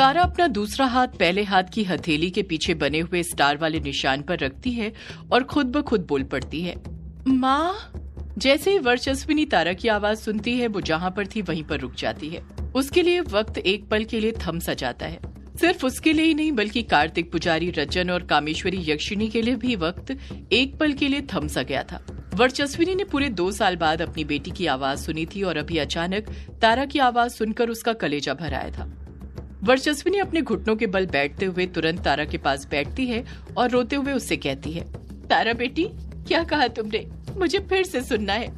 तारा अपना दूसरा हाथ पहले हाथ की हथेली के पीछे बने हुए स्टार वाले निशान पर रखती है और खुद ब खुद बोल पड़ती है, माँ। जैसे ही वर्चस्विनी तारा की आवाज सुनती है वो जहाँ पर थी वहीं पर रुक जाती है। उसके लिए वक्त एक पल के लिए थम सा जाता है। सिर्फ उसके लिए ही नहीं बल्कि कार्तिक पुजारी, रज्जन और कामेश्वरी यक्षिणी के लिए भी वक्त एक पल के लिए थम सा गया था। वर्चस्विनी ने पूरे 2 साल बाद अपनी बेटी की आवाज सुनी थी और अभी अचानक तारा की आवाज सुनकर उसका कलेजा भर आया था। वर्चस्विनी अपने घुटनों के बल बैठते हुए तुरंत तारा के पास बैठती है और रोते हुए उससे कहती है, तारा बेटी, क्या कहा तुमने? मुझे फिर से सुनना है।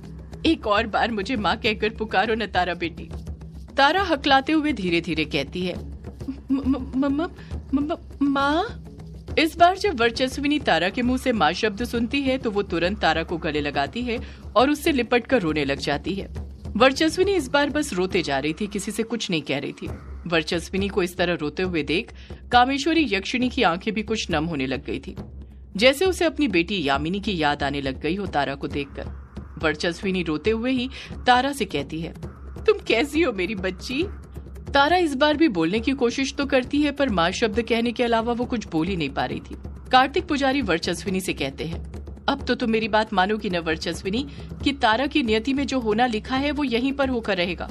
एक और बार मुझे माँ कहकर पुकारो न तारा बेटी। तारा हकलाते हुए धीरे धीरे कहती है, माँ। इस बार जब वर्चस्विनी तारा के मुंह से माँ शब्द सुनती है तो वो तुरंत तारा को गले लगाती है और उससे लिपट कर रोने लग जाती है। वर्चस्विनी इस बार बस रोते जा रही थी, किसी से कुछ नहीं कह रही थी। वर्चस्विनी को इस तरह रोते हुए देख कामेश्वरी यक्षिणी की आंखें भी कुछ नम होने लग गई थी, जैसे उसे अपनी बेटी यामिनी की याद आने लग गई हो तारा को देखकर। वर्चस्विनी रोते हुए ही तारा से कहती है, तुम कैसी हो मेरी बच्ची? तारा इस बार भी बोलने की कोशिश तो करती है पर माँ शब्द कहने के अलावा वो कुछ बोल ही नहीं पा रही थी। कार्तिक पुजारी वर्चस्विनी से कहते हैं, अब तो तुम मेरी बात मानोगी न वर्चस्विनी कि तारा की नियति में जो होना लिखा है वो यहीं पर होकर रहेगा।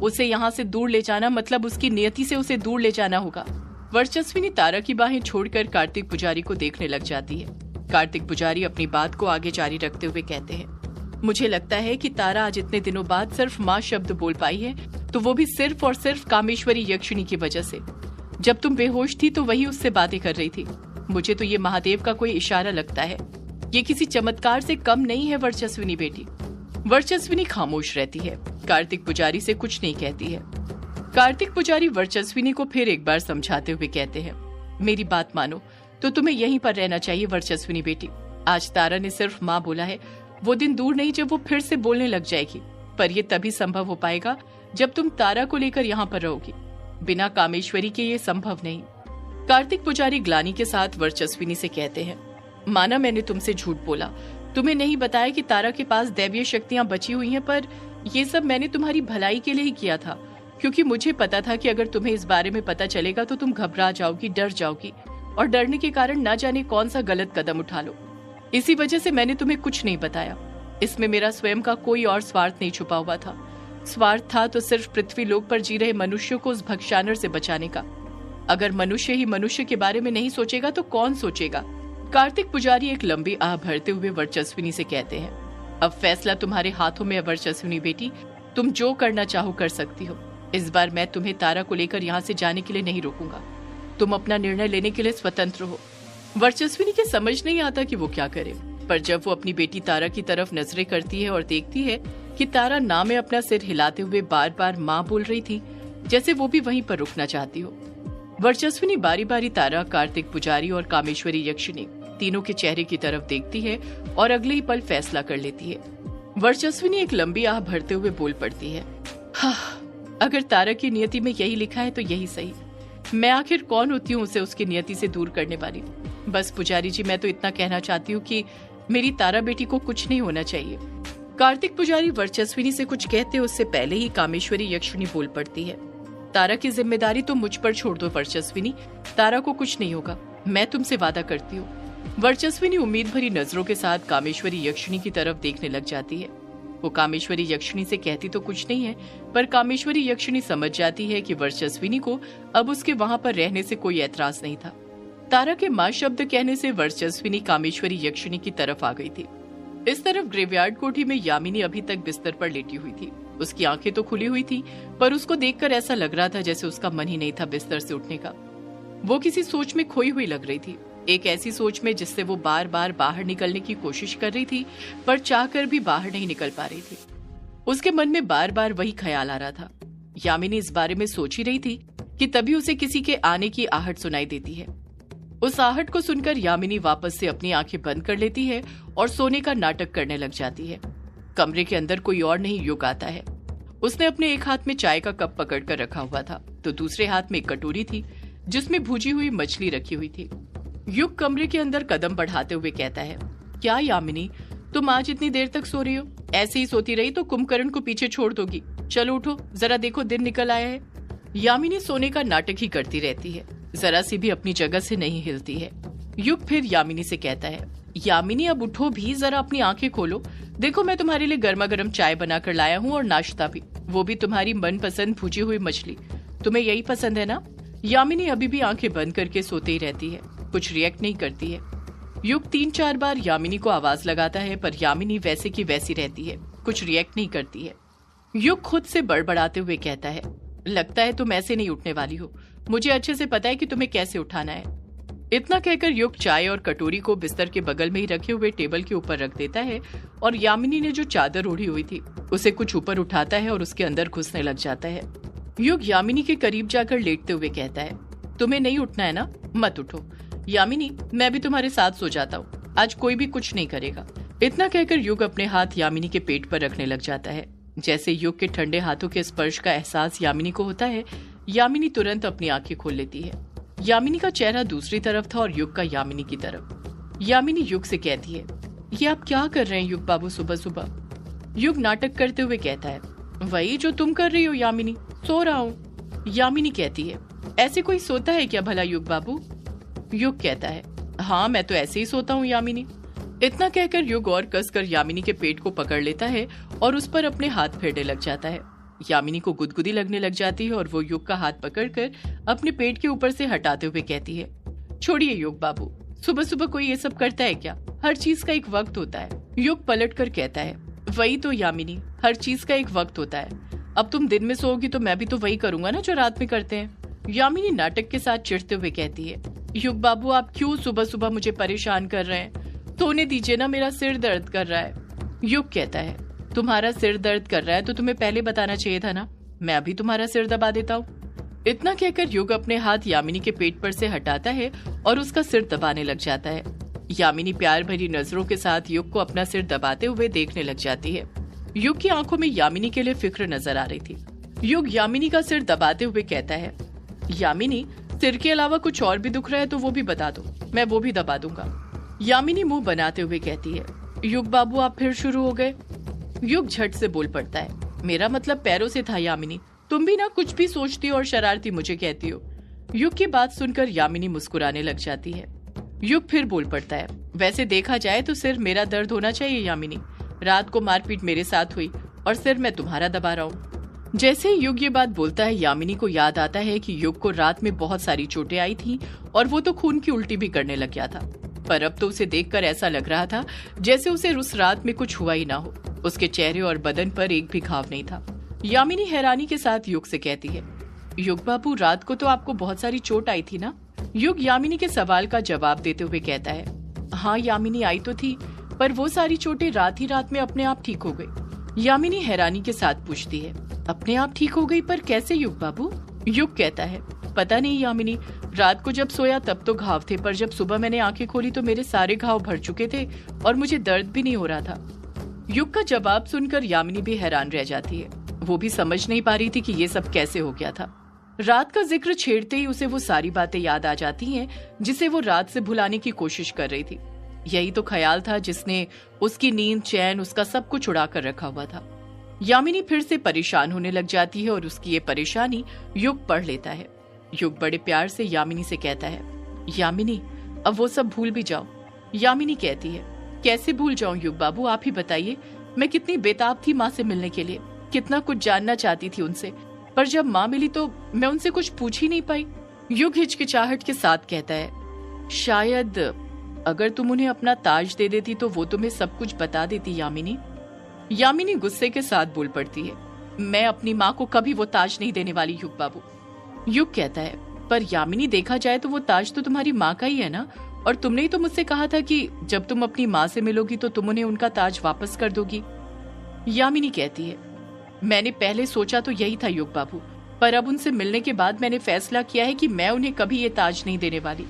उसे यहाँ से दूर ले जाना मतलब उसकी नियति से उसे दूर ले जाना होगा। वर्चस्विनी तारा की बाहें छोड़कर कार्तिक पुजारी को देखने लग जाती है। कार्तिक पुजारी अपनी बात को आगे जारी रखते हुए कहते हैं, मुझे लगता है कि तारा आज इतने दिनों बाद सिर्फ माँ शब्द बोल पाई है तो वो भी सिर्फ और सिर्फ कामेश्वरी यक्षिणी की वजह से। जब तुम बेहोश थी तो वही उससे बातें कर रही थी। मुझे तो ये महादेव का कोई इशारा लगता है, ये किसी चमत्कार से कम नहीं है वर्चस्विनी बेटी। वर्चस्विनी खामोश रहती है, कार्तिक पुजारी से कुछ नहीं कहती है। कार्तिक पुजारी वर्चस्विनी को फिर एक बार समझाते हुए कहते हैं, मेरी बात मानो तो तुम्हें यहीं पर रहना चाहिए वर्चस्विनी बेटी। आज तारा ने सिर्फ माँ बोला है, वो दिन दूर नहीं जब वो फिर से बोलने लग जाएगी, पर ये तभी संभव हो पाएगा जब तुम तारा को लेकर यहाँ पर रहोगी। बिना कामेश्वरी के ये संभव नहीं। कार्तिक पुजारी ग्लानि के साथ वर्चस्विनी से कहते हैं, माना मैंने तुमसे झूठ बोला, तुम्हें नहीं बताया कि तारा के पास दैवीय शक्तियां बची हुई हैं, पर ये सब मैंने तुम्हारी भलाई के लिए ही किया था, क्योंकि मुझे पता था कि अगर तुम्हें इस बारे में पता चलेगा तो तुम घबरा जाओगी, डर जाओगी और डरने के कारण न जाने कौन सा गलत कदम उठा लो। इसी वजह से मैंने तुम्हें कुछ नहीं बताया। इसमें मेरा स्वयं का कोई और स्वार्थ नहीं छुपा हुआ था। स्वार्थ था तो सिर्फ पृथ्वी लोक पर जी रहे मनुष्यों को उस भक्षानर से बचाने का। अगर मनुष्य ही मनुष्य के बारे में नहीं सोचेगा तो कौन सोचेगा? कार्तिक पुजारी एक लंबी आह भरते हुए वर्चस्विनी से कहते हैं, अब फैसला तुम्हारे हाथों में है वर्चस्विनी बेटी, तुम जो करना चाहो कर सकती हो। इस बार मैं तुम्हें तारा को लेकर यहाँ से जाने के लिए नहीं रोकूंगा। तुम अपना निर्णय लेने के लिए स्वतंत्र हो। वर्चस्विनी के समझ नहीं आता कि वो क्या करे, पर जब वो अपनी बेटी तारा की तरफ नजरें करती है और देखती है कि तारा ना में अपना सिर हिलाते हुए बार बार माँ बोल रही थी, जैसे वो भी वहीं पर रुकना चाहती हो। वर्चस्विनी बारी बारी तारा, कार्तिक पुजारी और कामेश्वरी यक्षिणी तीनों के चेहरे की तरफ देखती है और अगले ही पल फैसला कर लेती है। वर्चस्विनी एक लंबी आह भरते हुए बोल पड़ती है, हाँ, अगर तारा की नियति में यही लिखा है तो यही सही। मैं आखिर कौन होती हूँ उसे उसकी नियति से दूर करने वाली? बस पुजारी जी, मैं तो इतना कहना चाहती हूँ कि मेरी तारा बेटी को कुछ नहीं होना चाहिए। कार्तिक पुजारी वर्चस्विनी से कुछ कहते उससे पहले ही कामेश्वरी यक्षिणी बोल पड़ती है, तारा की जिम्मेदारी तो मुझ पर छोड़ दो वर्चस्विनी, तारा को कुछ नहीं होगा, मैं तुमसे वादा करती हूँ। वर्चस्विनी उम्मीद भरी नजरों के साथ कामेश्वरी यक्षिणी की तरफ देखने लग जाती है। वो कामेश्वरी यक्षिणी से कहती तो कुछ नहीं है, पर कामेश्वरी यक्षिणी समझ जाती है कि वर्चस्विनी को अब उसके वहां पर रहने से कोई ऐतराज नहीं था। तारा के माँ शब्द कहने से वर्चस्विनी कामेश्वरी यक्षिणी की तरफ आ गई थी। इस तरफ ग्रेवयार्ड कोठी में यामिनी अभी तक बिस्तर पर लेटी हुई थी। उसकी आंखें तो खुली हुई थी, पर उसको देखकर ऐसा लग रहा था जैसे उसका मन ही नहीं था बिस्तर से उठने का। वो किसी सोच में खोई हुई लग रही थी, एक ऐसी सोच में जिससे वो बार बार बाहर निकलने की कोशिश कर रही थी, पर चाहकर भी बाहर नहीं निकल पा रही थी। उसके मन में बार बार वही ख्याल आ रहा था। यामिनी इस बारे में सोच ही रही थी कि तभी उसे किसी के आने की आहट सुनाई देती है। उस आहट को सुनकर यामिनी वापस से अपनी आंखें बंद कर लेती है और सोने का नाटक करने लग जाती है। कमरे के अंदर कोई और नहीं, युग आता है। उसने अपने एक हाथ में चाय का कप पकड़कर रखा हुआ था तो दूसरे हाथ में एक कटोरी थी जिसमें भुजी हुई मछली रखी हुई थी। युग कमरे के अंदर कदम बढ़ाते हुए कहता है, क्या यामिनी, तुम आज इतनी देर तक सो रही हो? ऐसे ही सोती रही तो कुंभकर्ण को पीछे छोड़ दोगी। चलो उठो, जरा देखो दिन निकल आया है। यामिनी सोने का नाटक ही करती रहती है, जरा सी भी अपनी जगह से नहीं हिलती है। युग फिर यामिनी से कहता है, यामिनी अब उठो भी, जरा अपनी आंखें खोलो। देखो मैं तुम्हारे लिए गर्मा गर्म चाय बनाकर लाया हूँ और नाश्ता भी, वो भी तुम्हारी मनपसंद भुजी हुई मछली। तुम्हें यही पसंद है ना? यामिनी अभी भी आंखें बंद करके सोते ही रहती है, कुछ रिएक्ट नहीं करती है। युग 3-4 बार यामिनी को आवाज लगाता है, पर यामिनी वैसे की वैसी रहती है, कुछ रिएक्ट नहीं करती है। युग खुद से बड़बड़ाते हुए कहता है, लगता है तुम ऐसे नहीं उठने वाली हो, मुझे अच्छे से पता है कि तुम्हें कैसे उठाना है। इतना कहकर युग चाय और कटोरी को बिस्तर के बगल में ही रखे हुए टेबल के ऊपर रख देता है और यामिनी ने जो चादर ओढ़ी हुई थी उसे कुछ ऊपर उठाता है और उसके अंदर घुसने लग जाता है। युग यामिनी के करीब जाकर लेटते हुए कहता है, तुम्हें नहीं उठना है ना, मत उठो। यामिनी, मैं भी तुम्हारे साथ सो जाता हूँ, आज कोई भी कुछ नहीं करेगा। इतना कहकर युग अपने हाथ यामिनी के पेट पर रखने लग जाता है। जैसे युग के ठंडे हाथों के स्पर्श का एहसास यामिनी को होता है, यामिनी तुरंत अपनी आंखें खोल लेती है। यामिनी का चेहरा दूसरी तरफ था और युग का यामिनी की तरफ। यामिनी युग से कहती है, ये आप क्या कर रहे हैं युग बाबू सुबह सुबह? युग नाटक करते हुए कहता है, वही जो तुम कर रही हो यामिनी, सो रहा हूँ। यामिनी कहती है, ऐसे कोई सोता है क्या भला युग बाबू? युग कहता है, हाँ मैं तो ऐसे ही सोता हूँ यामिनी। इतना कहकर युग और कसकर यामिनी के पेट को पकड़ लेता है और उस पर अपने हाथ फेरने लग जाता है। यामिनी को गुदगुदी लगने लग जाती है और वो युग का हाथ पकड़कर अपने पेट के ऊपर से हटाते हुए कहती है, छोड़िए युग बाबू, सुबह सुबह कोई ये सब करता है क्या? हर चीज का एक वक्त होता है। युग पलट कर कहता है, वही तो यामिनी, हर चीज का एक वक्त होता है। अब तुम दिन में सोओगी तो मैं भी तो वही करूंगा ना जो रात में करते हैं। यामिनी नाटक के साथ चिढ़ते हुए कहती है, युग बाबू आप क्यों सुबह सुबह मुझे परेशान कर रहे हैं? सोने दीजिए ना, मेरा सिर दर्द कर रहा है। युग कहता है, तुम्हारा सिर दर्द कर रहा है तो तुम्हें पहले बताना चाहिए था ना, मैं अभी तुम्हारा सिर दबा देता हूँ। इतना कहकर युग अपने हाथ यामिनी के पेट पर से हटाता है और उसका सिर दबाने लग जाता है। यामिनी प्यार भरी नजरों के साथ युग को अपना सिर दबाते हुए देखने लग जाती है। युग की आंखों में यामिनी के लिए फिक्र नजर आ रही थी। युग यामिनी का सिर दबाते हुए कहता है, यामिनी सिर के अलावा कुछ और भी दुख रहा है तो वो भी बता दो, मैं वो भी दबा दूंगा। यामिनी मुंह बनाते हुए कहती है, युग बाबू आप फिर शुरू हो गए। युग झट से बोल पड़ता है, मेरा मतलब पैरों से था यामिनी, तुम भी ना कुछ भी सोचती हो और शरारती मुझे कहती हो। युग की बात सुनकर यामिनी मुस्कुराने लग जाती है। युग फिर बोल पड़ता है, वैसे देखा जाए तो सिर मेरा दर्द होना चाहिए यामिनी, रात को मारपीट मेरे साथ हुई और सिर मैं तुम्हारा दबा रहा हूँ। जैसे ही युग ये बात बोलता है, यामिनी को याद आता है कि युग को रात में बहुत सारी चोटें आई थी और वो तो खून की उल्टी भी करने लग गया था, पर अब तो उसे देखकर ऐसा लग रहा था जैसे उसे उस रात में कुछ हुआ ही ना हो। उसके चेहरे और बदन पर एक भी घाव नहीं था। यामिनी हैरानी के साथ युग से कहती है, युग बाबू रात को तो आपको बहुत सारी चोट आई थी ना? युग यामिनी के सवाल का जवाब देते हुए कहता है, हाँ यामिनी आई तो थी, पर वो सारी चोटें रात ही रात में अपने आप ठीक हो गई। यामिनी हैरानी के साथ पूछती है, अपने आप ठीक हो गई, पर कैसे युग बाबू? युग कहता है, पता नहीं यामिनी, रात को जब सोया तब तो घाव थे, पर जब सुबह मैंने आंखें खोली तो मेरे सारे घाव भर चुके थे और मुझे दर्द भी नहीं हो रहा था। युग का जवाब सुनकर यामिनी भी हैरान रह जाती है। वो भी समझ नहीं पा रही थी कि ये सब कैसे हो गया था। रात का जिक्र छेड़ते ही उसे वो सारी बातें याद आ जाती हैं जिसे वो रात से भुलाने की कोशिश कर रही थी। यही तो ख्याल था जिसने उसकी नींद, चैन, उसका सब कुछ उड़ा कर रखा हुआ था। यामिनी फिर से परेशान होने लग जाती है और उसकी ये परेशानी युग पढ़ लेता है। युग बड़े प्यार से यामिनी से कहता है, यामिनी अब वो सब भूल भी जाओ। यामिनी कहती है, कैसे भूल जाऊं युग बाबू, आप ही बताइए। मैं कितनी बेताब थी माँ से मिलने के लिए, कितना कुछ जानना चाहती थी उनसे, पर जब माँ मिली तो मैं उनसे कुछ पूछ ही नहीं पाई। युग हिचकिचाहट के साथ कहता है, शायद अगर तुम उन्हें अपना ताज दे देती तो वो तुम्हें सब कुछ बता देती यामिनी। यामिनी गुस्से के साथ बोल पड़ती है, मैं अपनी माँ को कभी वो ताज नहीं देने वाली युग बाबू। युग कहता है, पर यामिनी देखा जाए तो वो ताज तो तुम्हारी माँ का ही है ना, और तुमने ही तो मुझसे कहा था कि जब तुम अपनी माँ से मिलोगी तो तुम उन्हें उनका ताज वापस कर दोगी। यामिनी कहती है, मैंने पहले सोचा तो यही था युग बाबू, पर अब उनसे मिलने के बाद मैंने फैसला किया है कि मैं उन्हें कभी ये ताज नहीं देने वाली।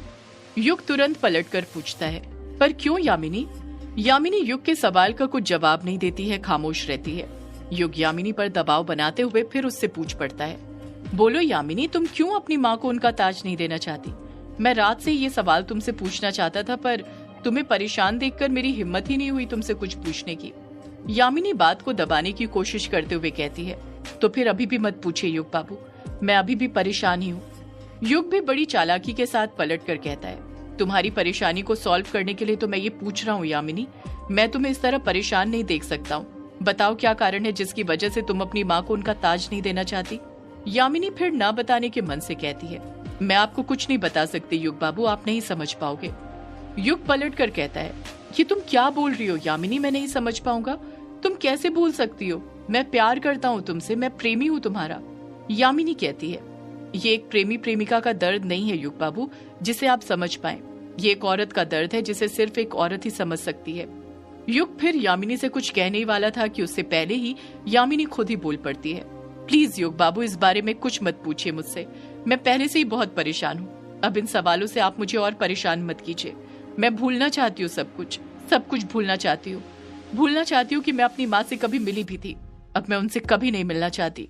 युग तुरंत पलटकर पूछता है, पर क्यों यामिनी? यामिनी युग के सवाल का कुछ जवाब नहीं देती है, खामोश रहती है। युग यामिनी पर दबाव बनाते हुए फिर उससे पूछ पड़ता है, बोलो यामिनी, तुम क्यों अपनी माँ को उनका ताज नहीं देना चाहती? मैं रात से ये सवाल तुमसे पूछना चाहता था, पर तुम्हें परेशान देखकर मेरी हिम्मत ही नहीं हुई तुमसे कुछ पूछने की। यामिनी बात को दबाने की कोशिश करते हुए कहती है, तो फिर अभी भी मत पूछिए युग बाबू, मैं अभी भी परेशान ही हूँ। युग भी बड़ी चालाकी के साथ पलट कर कहता है, तुम्हारी परेशानी को सॉल्व करने के लिए तो मैं ये पूछ रहा हूँ यामिनी, मैं तुम्हें इस तरह परेशान नहीं देख सकता हूँ। बताओ क्या कारण है जिसकी वजह से तुम अपनी माँ को उनका ताज नहीं देना चाहती। यामिनी फिर ना बताने के मन से कहती है, मैं आपको कुछ नहीं बता सकती युग बाबू, आप नहीं समझ पाओगे। युग पलट कर कहता है, ये तुम क्या बोल रही हो यामिनी, मैं नहीं समझ पाऊंगा। तुम कैसे भूल सकती हो, मैं प्यार करता हूँ तुमसे, मैं प्रेमी हूँ तुम्हारा। यामिनी कहती है, ये एक प्रेमी प्रेमिका का दर्द नहीं है युग बाबू जिसे आप समझ पाए, ये एक औरत का दर्द है जिसे सिर्फ एक औरत ही समझ सकती है। युग फिर यामिनी से कुछ कहने ही वाला था कि उससे पहले ही यामिनी खुद ही बोल पड़ती है, प्लीज युग बाबू इस बारे में कुछ मत पूछिए मुझसे, मैं पहले से ही बहुत परेशान हूँ। अब इन सवालों से आप मुझे और परेशान मत कीजिए। मैं भूलना चाहती हूँ सब कुछ भूलना चाहती हूँ। भूलना चाहती हूँ कि मैं अपनी माँ से कभी मिली भी थी, अब मैं उनसे कभी नहीं मिलना चाहती।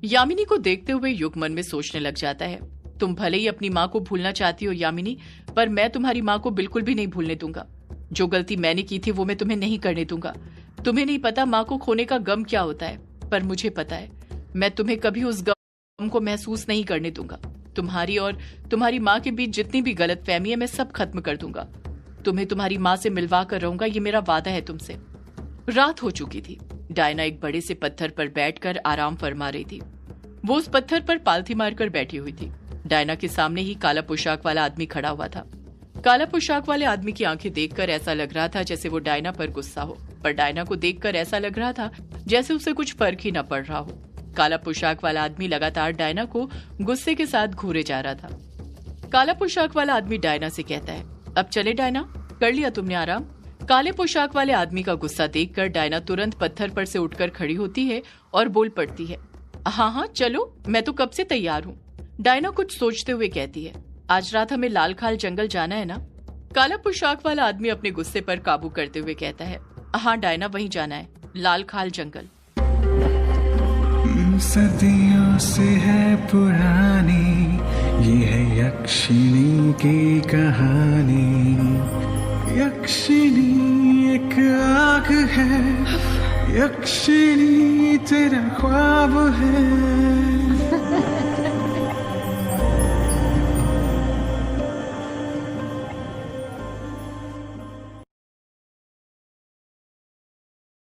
यामिनी को देखते हुए युग मन में सोचने लग जाता है, तुम भले ही अपनी माँ को भूलना चाहती हो यामिनी, पर मैं तुम्हारी माँ को बिल्कुल भी नहीं भूलने दूंगा। जो गलती मैंने की थी वो मैं तुम्हें नहीं करने दूंगा। तुम्हें नहीं पता माँ को खोने का गम क्या होता है, पर मुझे पता है। मैं तुम्हें कभी उस गम को महसूस नहीं करने दूंगा। तुम्हारी और तुम्हारी माँ के बीच जितनी भी गलतफहमी है मैं सब खत्म कर दूंगा। तुम्हें तुम्हारी माँ से मिलवा कर रहूंगा, ये मेरा वादा है तुमसे। रात हो चुकी थी। डायना एक बड़े से पत्थर पर बैठकर आराम फरमा रही थी। वो उस पत्थर पर पालथी मारकर बैठी हुई थी। डायना के सामने ही काला पोशाक वाला आदमी खड़ा हुआ था। काला पोशाक वाले आदमी की आंखें देखकर ऐसा लग रहा था जैसे वो डायना पर गुस्सा हो, पर डायना को देखकर ऐसा लग रहा था जैसे उसे कुछ फर्क ही न पड़ रहा हो। काला पोशाक वाला आदमी लगातार डायना को गुस्से के साथ घूरे जा रहा था। काला पोशाक वाला आदमी डायना से कहता है, अब चले डायना, कर लिया तुमने आराम। काले पोशाक वाले आदमी का गुस्सा देखकर डायना तुरंत पत्थर पर से उठकर खड़ी होती है और बोल पड़ती है, हाँ हाँ चलो, मैं तो कब से तैयार हूँ। डायना कुछ सोचते हुए कहती है, आज रात हमें लाल खाल जंगल जाना है ना। काला पोशाक वाला आदमी अपने गुस्से पर काबू करते हुए कहता है, हाँ डायना वहीं जाना है, लाल खाल जंगल। सदियों से है पुरानी ये है यक्षिणी की कहानी। यक्षिणी एक आग है, यक्षिणी तेरा ख्वाब है।